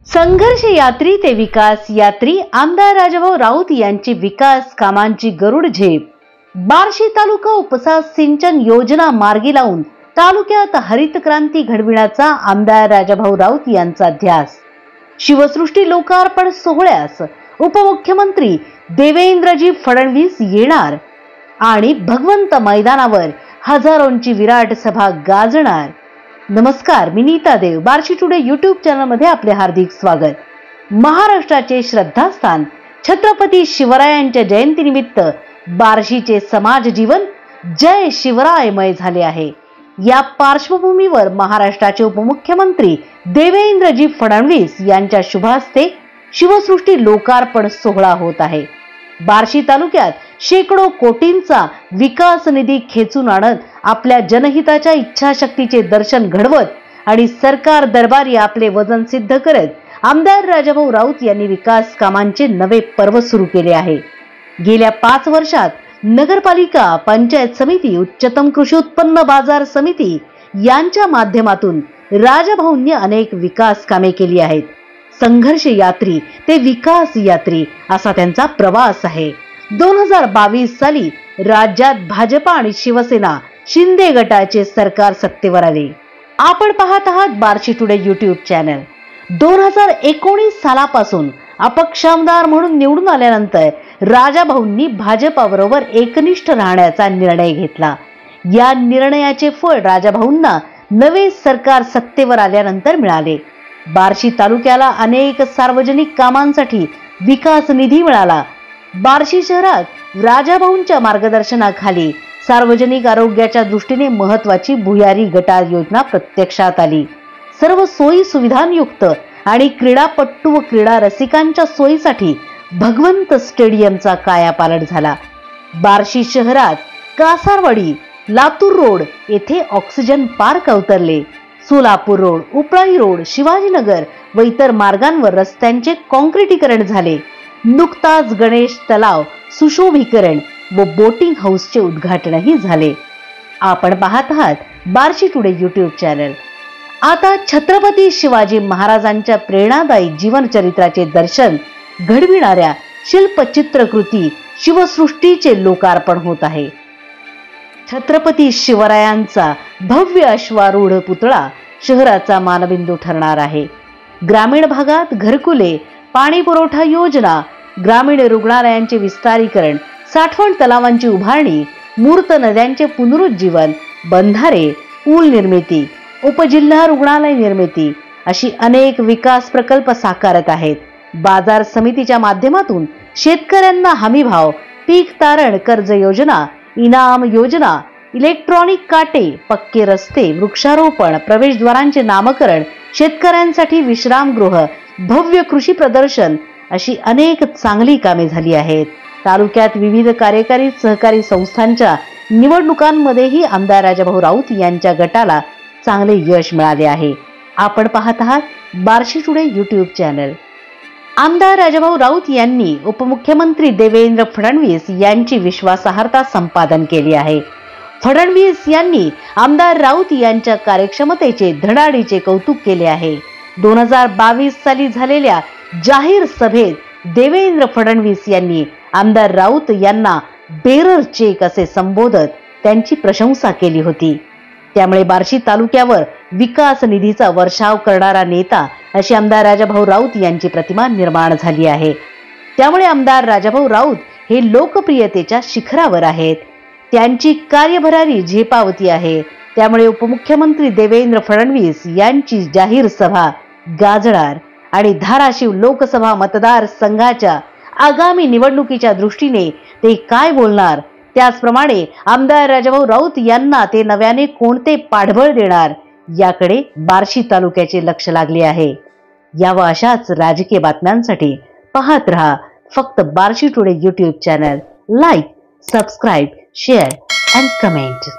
संघर्ष यात्री ते विकास यात्री आमदार राजाभाऊ राऊत यांची विकास कामांची गरुड झेप। बार्शी तालुका उपसा सिंचन योजना मार्गी लावून तालुक्यात हरित क्रांती घडविण्याचा आमदार राजाभाऊ राऊत यांचा ध्यास। शिवसृष्टी लोकार्पण सोहळ्यास उपमुख्यमंत्री देवेंद्रजी फडणवीस येणार आणि भगवंत मैदानावर हजारोंची विराट सभा गाजणार। नमस्कार, मी नीता देव। बार्शी टुडे यूट्यूब चॅनल मध्ये आपले हार्दिक स्वागत। महाराष्ट्राचे श्रद्धास्थान छत्रपती शिवरायांच्या जयंतीनिमित्त बार्शीचे समाज जीवन जय शिवरायमय झाले आहे। या पार्श्वभूमीवर महाराष्ट्राचे उपमुख्यमंत्री देवेंद्रजी फडणवीस यांच्या शुभ हस्ते शिवसृष्टी लोकार्पण सोहळा होत आहे। बार्शी तालुक्यात शेकडो कोटींचा विकास निधी खेचून आणत आपल्या जनहिताच्या इच्छाशक्तीचे दर्शन घडवत आणि सरकार दरबारी आपले वजन सिद्ध करत आमदार राजाभाऊ राऊत यांनी विकास कामांचे नवे पर्व सुरू केले आहे। गेल्या 5 वर्षात नगरपालिका, पंचायत समिती, उच्चतम कृषी उत्पन्न बाजार समिती यांच्या माध्यमातून राजाभाऊंनी अनेक विकास कामे केली आहेत। संघर्ष यात्री ते विकास यात्री असा त्यांचा प्रवास आहे। 2022 साली राज्यात भाजपा आणि शिवसेना शिंदे गटाचे सरकार सत्तेवर आले। आपण पाहत आहात बार्शी टुडे यूट्यूब चॅनल। 2019 सालापासून अपक्ष आमदार म्हणून निवडून आल्यानंतर राजाभाऊंनी भाजपाबरोबर एकनिष्ठ राहण्याचा निर्णय घेतला। या निर्णयाचे फळ राजाभाऊंना नवे सरकार सत्तेवर आल्यानंतर मिळाले। बार्शी तालुक्याला अनेक सार्वजनिक कामांसाठी विकास निधी मिळाला। बार्शी शहरात राजाभाऊंच्या मार्गदर्शनाखाली सार्वजनिक आरोग्याच्या दृष्टीने महत्त्वाची भुयारी गटार योजना प्रत्यक्षात आली। सर्व सोयी सुविधांयुक्त आणि क्रीडापटू व क्रीडा रसिकांच्या सोयीसाठी भगवंत स्टेडियमचा कायापालट झाला। बार्शी शहरात कासारवाडी, लातूर रोड येथे ऑक्सिजन पार्क अवतरले। सोलापूर रोड, उपळाई रोड, शिवाजीनगर व इतर मार्गांवर रस्त्यांचे काँक्रिटीकरण झाले। नुकताच गणेश तलाव सुशोभीकरण व बोटिंग हाऊसचे उद्घाटनही झाले। आपण पाहत आहात बार्शी टुडे यूट्यूब चॅनल। आता छत्रपती शिवाजी महाराजांच्या प्रेरणादायी जीवनचरित्राचे दर्शन घडविणाऱ्या शिल्पचित्रकृती शिवसृष्टीचे लोकार्पण होत आहे। छत्रपती शिवरायांचा भव्य अश्वारूढ पुतळा शहराचा मानबिंदू ठरणार आहे। ग्रामीण भागात घरकुले, पाणी पुरवठा योजना, ग्रामीण रुग्णालयांचे विस्तारीकरण, साठवण तलावांची उभारणी, मूर्त नद्यांचे पुनरुज्जीवन, बंधारे, पूल निर्मिती, उपजिल्हा रुग्णालय निर्मिती अशी अनेक विकास प्रकल्प साकारत आहेत। बाजार समितीच्या माध्यमातून शेतकऱ्यांना हमीभाव, पीक तारण कर्ज योजना, इनाम योजना, इलेक्ट्रॉनिक काटे, पक्के रस्ते, वृक्षारोपण, प्रवेशद्वारांचे नामकरण, शेतकऱ्यांसाठी विश्रामगृह, भव्य कृषी प्रदर्शन अशी अनेक चांगली कामे झाली आहेत। तालुक्यात विविध कार्यकारी सहकारी संस्थांच्या निवडणुकांमध्येही आमदार राजाभाऊ राऊत यांच्या गटाला चांगले यश मिळाले आहे। आपण पाहत आहात बार्शी टुडे यूट्यूब चॅनल। आमदार राजाभाऊ राऊत यांनी उपमुख्यमंत्री देवेंद्र फडणवीस यांची विश्वासार्हता संपादन केली आहे। फडणवीस यांनी आमदार राऊत यांच्या कार्यक्षमतेचे धडाडीचे कौतुक केले आहे। 2022 साली झालेल्या जाहीर सभेत देवेंद्र फडणवीस यांनी आमदार राऊत यांना बेरर चेक असे संबोधत त्यांची प्रशंसा केली होती। त्यामुळे बार्शी तालुक्यावर विकास निधीचा वर्षाव करणारा नेता अशी आमदार राजाभाऊ राऊत यांची प्रतिमा निर्माण झाली आहे। त्यामुळे आमदार राजाभाऊ राऊत हे लोकप्रियतेच्या शिखरावर आहेत। त्यांची कार्यभरारी झेपावती आहे। त्यामुळे उपमुख्यमंत्री देवेंद्र फडणवीस यांची जाहीर सभा गाजणार आणि धाराशिव लोकसभा मतदार संघाच्या आगामी निवडणुकीच्या दृष्टीने ते काय बोलणार, त्याचप्रमाणे आमदार राजाभाऊ राऊत यांना ते नव्याने कोणते पाठबळ देणार याकडे बार्शी तालुक्याचे लक्ष लागले आहे। या व अशाच राजकीय बातम्यांसाठी पाहत रहा फक्त Barshi today YouTube channel. Like, subscribe, share and comment.